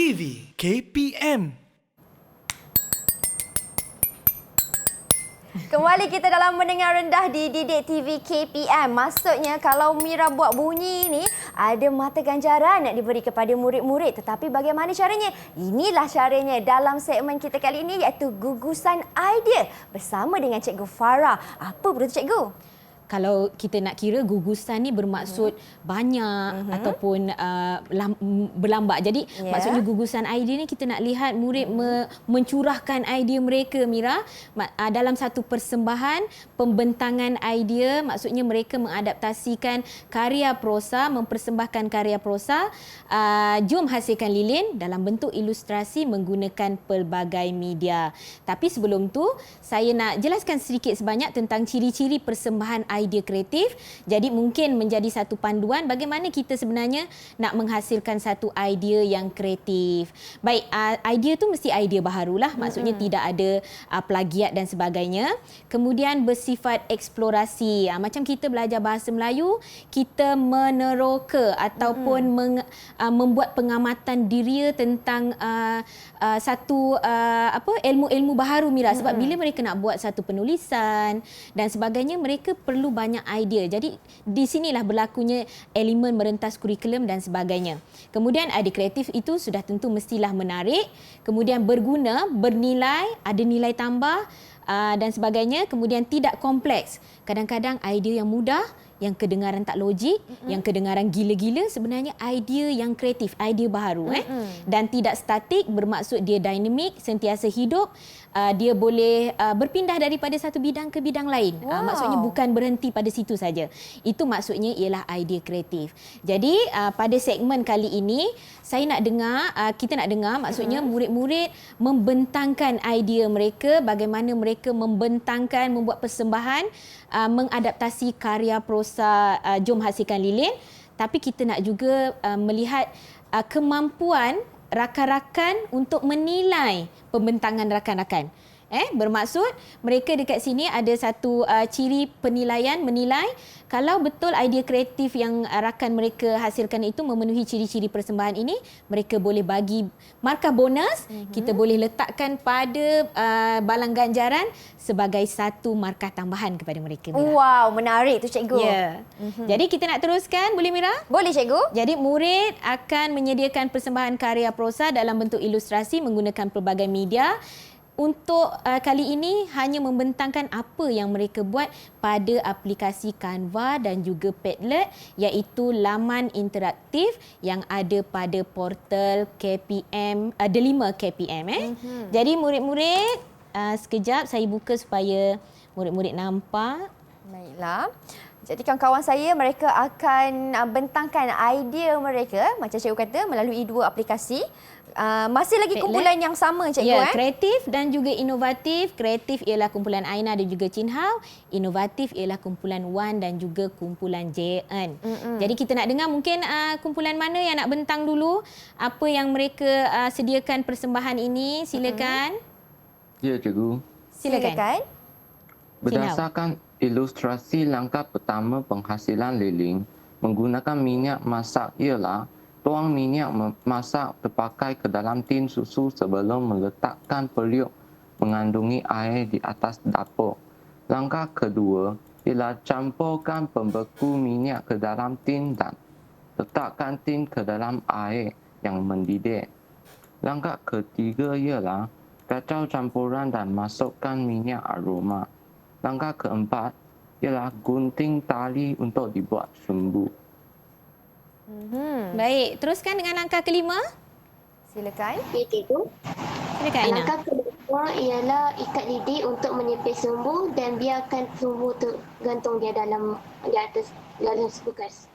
TV KPM. Kembali kita dalam mendengar rendah di Didik TV KPM. Maksudnya kalau Mira buat bunyi ni, ada mata ganjaran nak diberi kepada murid-murid. Tetapi bagaimana caranya? Inilah caranya dalam segmen kita kali ini, iaitu gugusan idea bersama dengan Cikgu Farah. Apa betul Cikgu? Kalau kita nak kira gugusan ni bermaksud banyak ataupun berlambak. Jadi maksudnya gugusan idea ni kita nak lihat murid mencurahkan idea mereka, Mira, dalam satu persembahan pembentangan idea. Maksudnya mereka mengadaptasikan karya prosa, mempersembahkan karya prosa, jom hasilkan lilin dalam bentuk ilustrasi menggunakan pelbagai media. Tapi sebelum tu saya nak jelaskan sedikit sebanyak tentang ciri-ciri persembahan idea kreatif. Jadi mungkin menjadi satu panduan bagaimana kita sebenarnya nak menghasilkan satu idea yang kreatif. Baik, idea tu mesti idea baharulah. Maksudnya tidak ada plagiat dan sebagainya. Kemudian bersifat eksplorasi. Macam kita belajar bahasa Melayu, kita meneroka ataupun membuat pengamatan diri tentang satu ilmu-ilmu baharu, Mira. Sebab bila mereka nak buat satu penulisan dan sebagainya, mereka perlu banyak idea. Jadi di sinilah berlakunya elemen merentas kurikulum dan sebagainya. Kemudian idea kreatif itu sudah tentu mestilah menarik, kemudian berguna, bernilai, ada nilai tambah dan sebagainya. Kemudian tidak kompleks. Kadang-kadang idea yang mudah, yang kedengaran tak logik, yang kedengaran gila-gila, sebenarnya idea yang kreatif, idea baharu. Dan tidak statik, bermaksud dia dinamik, sentiasa hidup. Dia boleh berpindah daripada satu bidang ke bidang lain. Maksudnya bukan berhenti pada situ saja. Itu maksudnya ialah idea kreatif. Jadi pada segmen kali ini, kita nak dengar maksudnya murid-murid membentangkan idea mereka, bagaimana mereka membentangkan, membuat persembahan, mengadaptasi karya prosa Jom Hasilkan Lilin. Tapi kita nak juga melihat kemampuan rakan-rakan untuk menilai pembentangan rakan-rakan. Bermaksud mereka dekat sini ada satu ciri penilaian, menilai kalau betul idea kreatif yang rakan mereka hasilkan itu memenuhi ciri-ciri persembahan ini, mereka boleh bagi markah bonus. Kita boleh letakkan pada balang ganjaran sebagai satu markah tambahan kepada mereka, Mira. Wow, menarik tu Cikgu. Ya. Jadi kita nak teruskan, boleh Mira? Boleh Cikgu. Jadi murid akan menyediakan persembahan karya prosa dalam bentuk ilustrasi menggunakan pelbagai media. Untuk kali ini hanya membentangkan apa yang mereka buat pada aplikasi Canva dan juga Padlet, iaitu laman interaktif yang ada pada portal KPM, Delima KPM. Jadi murid-murid, sekejap saya buka supaya murid-murid nampak. Baiklah. Jadi kawan-kawan saya, mereka akan bentangkan idea mereka, macam cikgu kata, melalui dua aplikasi. Masih lagi kumpulan yang sama cikgu. Ya, kreatif dan juga inovatif. Kreatif ialah kumpulan Aina dan juga Chin Hao. Inovatif ialah kumpulan Wan dan juga kumpulan JN. Jadi kita nak dengar mungkin kumpulan mana yang nak bentang dulu. Apa yang mereka sediakan persembahan ini. Silakan. Ya, cikgu. Silakan. Berdasarkan ilustrasi langkah pertama penghasilan lilin, menggunakan minyak masak ialah tuang minyak masak terpakai ke dalam tin susu sebelum meletakkan periuk mengandungi air di atas dapur. Langkah kedua ialah campurkan pembeku minyak ke dalam tin dan letakkan tin ke dalam air yang mendidih. Langkah ketiga ialah kacau campuran dan masukkan minyak aroma. Langkah keempat ialah gunting tali untuk dibuat sumbu. Baik, teruskan dengan langkah kelima. Silakan. Ya, cikgu. Silakan Aina. Langkah kedua ialah ikat lidi untuk menipis sumbu dan biarkan sumbu tergantung di atas bekas.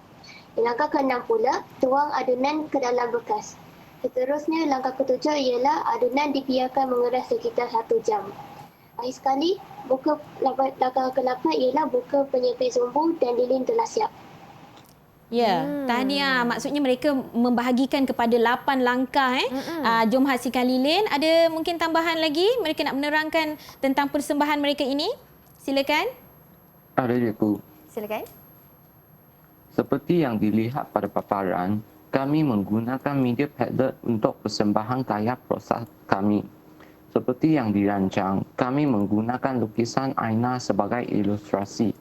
Langkah keenam pula, tuang adunan ke dalam bekas. Seterusnya, langkah ketujuh ialah adunan dibiarkan mengeras sekitar 1 jam. Akhir sekali, langkah ke-8 ialah buka penyepit sumbu dan lilin telah siap. Ya, tahniah. Maksudnya mereka membahagikan kepada 8 langkah. Jom hasilkan lilin. Ada mungkin tambahan lagi? Mereka nak menerangkan tentang persembahan mereka ini? Silakan. Ada, cikgu. Silakan. Seperti yang dilihat pada paparan, kami menggunakan media Padlet untuk persembahan karya proses kami. Seperti yang dirancang, kami menggunakan lukisan Aina sebagai ilustrasi.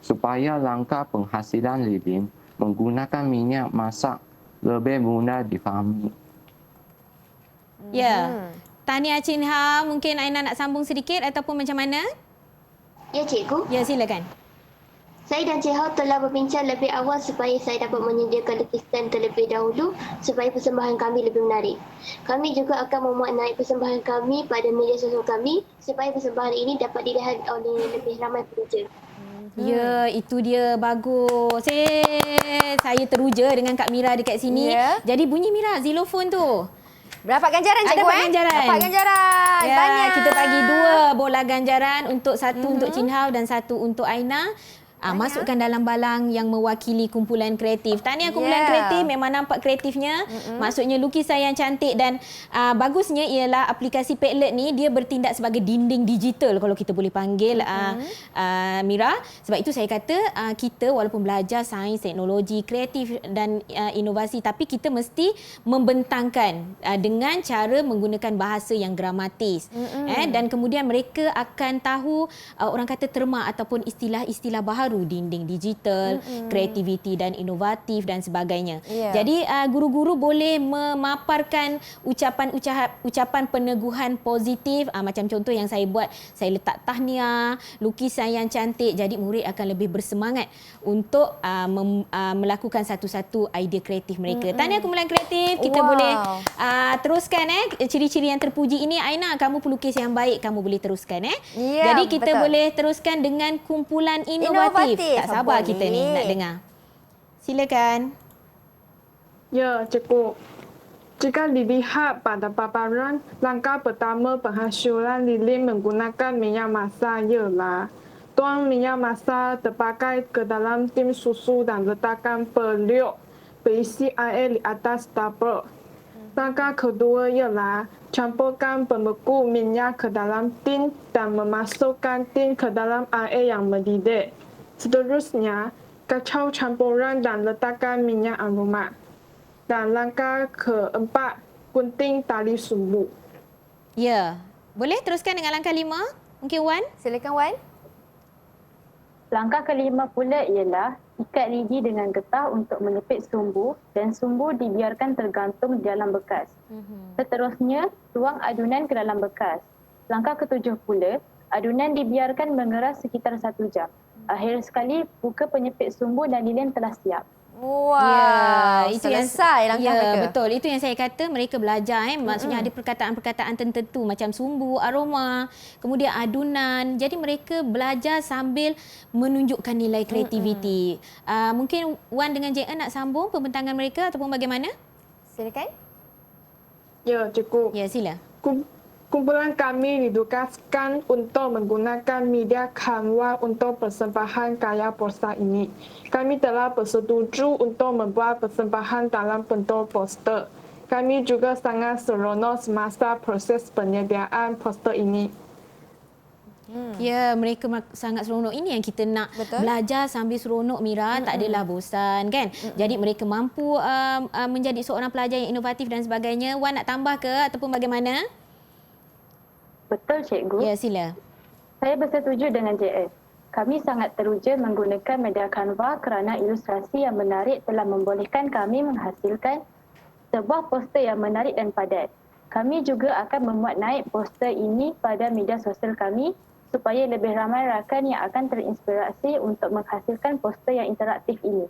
Supaya langkah penghasilan lilin menggunakan minyak masak lebih mudah difahami. Ya. Tahniah Chin Hao, mungkin Aina nak sambung sedikit ataupun macam mana? Ya, cikgu. Ya, silakan. Saya dan Cik Hao telah berbincang lebih awal supaya saya dapat menyediakan lukisan terlebih dahulu supaya persembahan kami lebih menarik. Kami juga akan memuat naik persembahan kami pada media sosial kami supaya persembahan ini dapat dilihat oleh lebih ramai penonton. Ya, itu dia. Bagus. Saya teruja dengan Kak Mira dekat sini. Ya. Jadi bunyi Mira, xylophone tu. Berapa ganjaran cikgu? Dapat ganjaran. Dapat ganjaran. Ya, Tahniah. kita bagi 2 bola ganjaran, untuk satu untuk Chin Hao dan satu untuk Aina. Masukkan dalam balang yang mewakili kumpulan kreatif. Tahniah kumpulan kreatif, memang nampak kreatifnya. Maksudnya lukisan yang cantik dan bagusnya ialah aplikasi Padlet ni dia bertindak sebagai dinding digital kalau kita boleh panggil Mira. Sebab itu saya kata kita walaupun belajar sains, teknologi, kreatif dan inovasi, tapi kita mesti membentangkan dengan cara menggunakan bahasa yang gramatis. Dan kemudian mereka akan tahu orang kata terma ataupun istilah-istilah baharu, dinding digital, kreativiti dan inovatif dan sebagainya. Jadi guru-guru boleh memaparkan ucapan peneguhan positif, macam contoh yang saya buat, saya letak tahniah, lukisan yang cantik, jadi murid akan lebih bersemangat untuk melakukan satu-satu idea kreatif mereka. Tahniah kumpulan kreatif, kita boleh teruskan ciri-ciri yang terpuji ini. Aina, kamu pelukis yang baik, kamu boleh teruskan jadi kita boleh teruskan dengan kumpulan inovatif. Tak sabar kita ni nak dengar. Silakan. Ya, cikgu. Jika dilihat pada paparan, langkah pertama penghasilan lilin menggunakan minyak masak ialah tuang minyak masak terpakai ke dalam tin susu dan letakkan periuk berisi air di atas tabur. Langkah kedua ialah campurkan pembeku minyak ke dalam tin dan memasukkan tin ke dalam air yang mendidih. Seterusnya, kacau campuran dan letakkan minyak aroma. Dan langkah keempat, gunting tali sumbu. Ya, boleh teruskan dengan langkah 5? Mungkin Wan? Silakan Wan. Langkah kelima pula ialah ikat lidi dengan getah untuk menepit sumbu dan sumbu dibiarkan tergantung di dalam bekas. Seterusnya, tuang adunan ke dalam bekas. Langkah ketujuh pula, adunan dibiarkan mengeras sekitar 1 jam. Akhir sekali, buka penyepit sumbu dan lilin telah siap. Wow, itu selesai langkah mereka. Betul, itu yang saya kata mereka belajar. Maksudnya ada perkataan-perkataan tertentu macam sumbu, aroma, kemudian adunan. Jadi mereka belajar sambil menunjukkan nilai kreativiti. Mungkin Wan dengan JN nak sambung pembentangan mereka ataupun bagaimana? Silakan. Ya, cikgu. Ya, sila. Kumpulan kami ditugaskan untuk menggunakan media Canva untuk persembahan karya poster ini. Kami telah bersetuju untuk membuat persembahan dalam bentuk poster. Kami juga sangat seronok semasa proses penyediaan poster ini. Ya, mereka sangat seronok. Ini yang kita nak belajar sambil seronok, Mira. Tak adalah bosan, kan? Jadi mereka mampu menjadi seorang pelajar yang inovatif dan sebagainya. Wan nak tambah ke ataupun bagaimana? Betul, cikgu. Ya, sila. Saya bersetuju dengan JS. Kami sangat teruja menggunakan media Canva kerana ilustrasi yang menarik telah membolehkan kami menghasilkan sebuah poster yang menarik dan padat. Kami juga akan memuat naik poster ini pada media sosial kami supaya lebih ramai rakan yang akan terinspirasi untuk menghasilkan poster yang interaktif ini.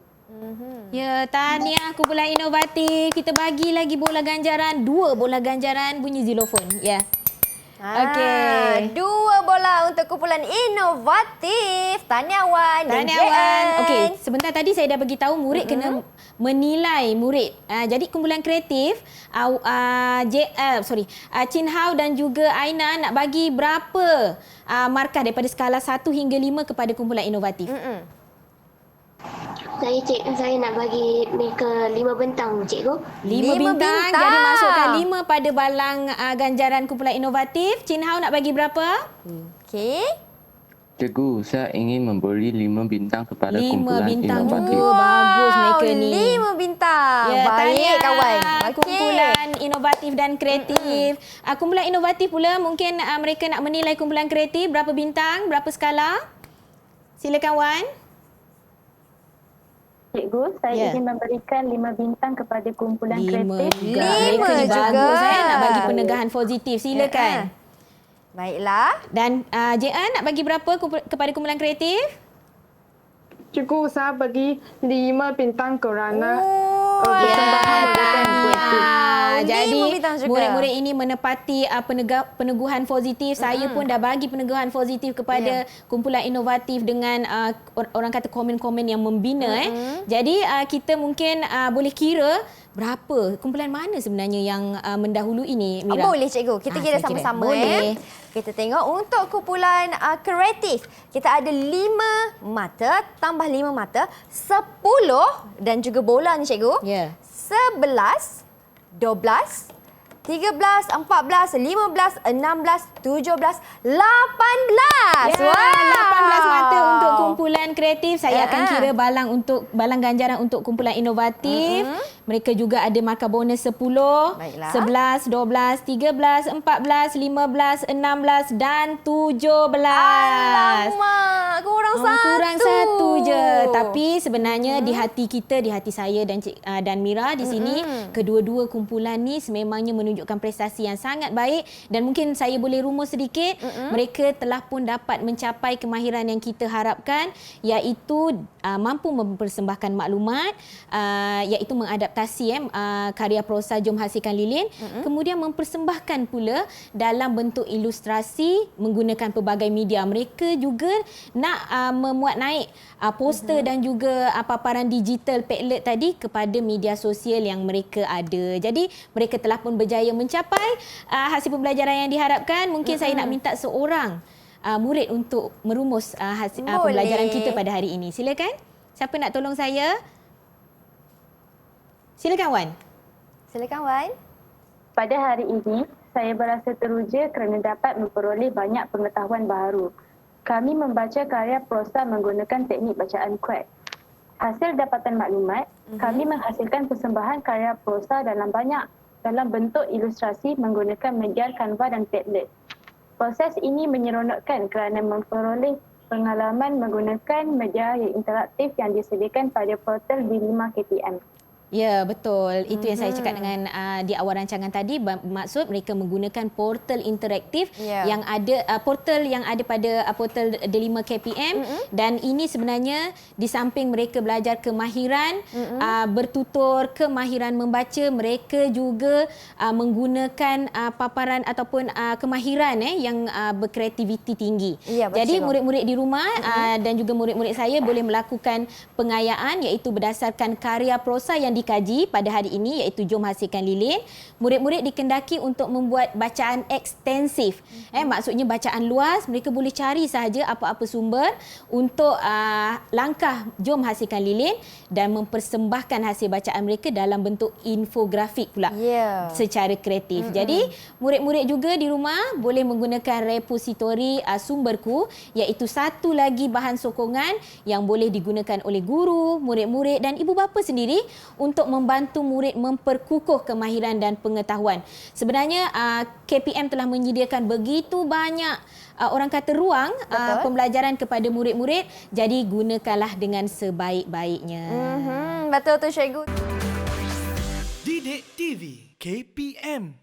Ya, tahniah kumpulan inovatif. Kita bagi lagi bola ganjaran. 2 bola ganjaran bunyi xylophone. Ya. Okey. 2 bola untuk kumpulan inovatif. Tahniah Wan dan Tahniah Wan. JN. Okey, sebentar tadi saya dah beritahu murid kena menilai murid. Jadi kumpulan kreatif Chin Hao dan juga Aina nak bagi berapa markah daripada skala 1 hingga 5 kepada kumpulan inovatif? Saya nak bagi mereka 5 bintang, cikgu. 5 bintang. Jadi masukkan 5 pada balang ganjaran kumpulan inovatif. Chin Hao nak bagi berapa? Okey. Cikgu, saya ingin memberi 5 bintang kepada 5 kumpulan bintang inovatif. juga. Bagus mereka ni. 5 bintang. Ya, Baik tahniah kawan. Kumpulan inovatif dan kreatif. Kumpulan inovatif pula mungkin mereka nak menilai kumpulan kreatif. Berapa bintang? Berapa skala? Silakan Wan. Cikgu, saya Ya. ingin memberikan 5 bintang kepada kumpulan 5 kreatif. juga. Lima Mereka ni juga. bagus nak bagi penegahan positif. Silakan. Baiklah. Dan JN nak bagi berapa kepada kumpulan kreatif? Cikgu, saya bagi 5 bintang kerana tahniah. persembahan mereka yang positif. Jadi 5 bintang juga. murid-murid ini menepati peneguhan positif. Saya pun dah bagi peneguhan positif kepada kumpulan inovatif dengan orang kata komen-komen yang membina. Jadi kita mungkin boleh kira berapa kumpulan mana sebenarnya yang mendahului ini, Mira? Boleh cikgu. Kita kira saya sama-sama. Boleh. Kita tengok untuk kumpulan kreatif. Kita ada 5 mata tambah 5 mata. 10 dan juga bola ni cikgu. Ya. 11, 12, 13, 14, 15, 16, 17, 18. Ya, 18 mata untuk kumpulan kreatif. Saya akan Ya. kira balang ganjaran untuk kumpulan inovatif. Mereka juga ada markah bonus 10, Baiklah. 11, 12, 13, 14, 15, 16 dan 17. Alamak, kurang satu. Kurang satu je. Tapi sebenarnya di hati kita, di hati saya dan Mira di sini, kedua-dua kumpulan ni sememangnya menunjukkan prestasi yang sangat baik dan mungkin saya boleh rumus sedikit, mereka telah pun dapat mencapai kemahiran yang kita harapkan, iaitu mampu mempersembahkan maklumat, iaitu mengadaptasi karya prosa Jom Hasilkan Lilin, kemudian mempersembahkan pula dalam bentuk ilustrasi menggunakan pelbagai media. Mereka juga nak memuat naik poster dan juga paparan digital Padlet tadi kepada media sosial yang mereka ada. Jadi mereka telah pun berjaya mencapai hasil pembelajaran yang diharapkan. Mungkin saya nak minta seorang murid untuk merumus hasil pembelajaran kita pada hari ini. Silakan. Siapa nak tolong saya? Silakan Wan. Silakan Wan. Pada hari ini, saya berasa teruja kerana dapat memperoleh banyak pengetahuan baru. Kami membaca karya prosa menggunakan teknik bacaan kuat. Hasil dapatan maklumat, kami menghasilkan persembahan karya prosa dalam bentuk ilustrasi menggunakan media Canva dan Padlet. Proses ini menyeronokkan kerana memperoleh pengalaman menggunakan media yang interaktif yang disediakan pada portal D5 KPM. Ya, betul. Itu yang saya cakap dengan di awal rancangan tadi. Maksud mereka menggunakan portal interaktif yang ada portal yang ada pada portal D5 KPM dan ini sebenarnya di samping mereka belajar kemahiran bertutur, kemahiran membaca, mereka juga menggunakan paparan ataupun kemahiran yang berkreativiti tinggi. Ya, betul. Jadi murid-murid di rumah dan juga murid-murid saya boleh melakukan pengayaan iaitu berdasarkan karya prosa yang dikaji pada hari ini iaitu Jom Hasilkan Lilin. Murid-murid dikendaki untuk membuat bacaan ekstensif. Maksudnya bacaan luas, mereka boleh cari sahaja apa-apa sumber untuk langkah Jom Hasilkan Lilin dan mempersembahkan hasil bacaan mereka dalam bentuk infografik pula. Secara kreatif. Jadi murid-murid juga di rumah boleh menggunakan repositori sumberku iaitu satu lagi bahan sokongan yang boleh digunakan oleh guru, murid-murid dan ibu bapa sendiri untuk membantu murid memperkukuh kemahiran dan pengetahuan. Sebenarnya KPM telah menyediakan begitu banyak orang kata ruang pembelajaran kepada murid-murid, jadi gunakanlah dengan sebaik-baiknya. Betul tu cikgu. Didik TV KPM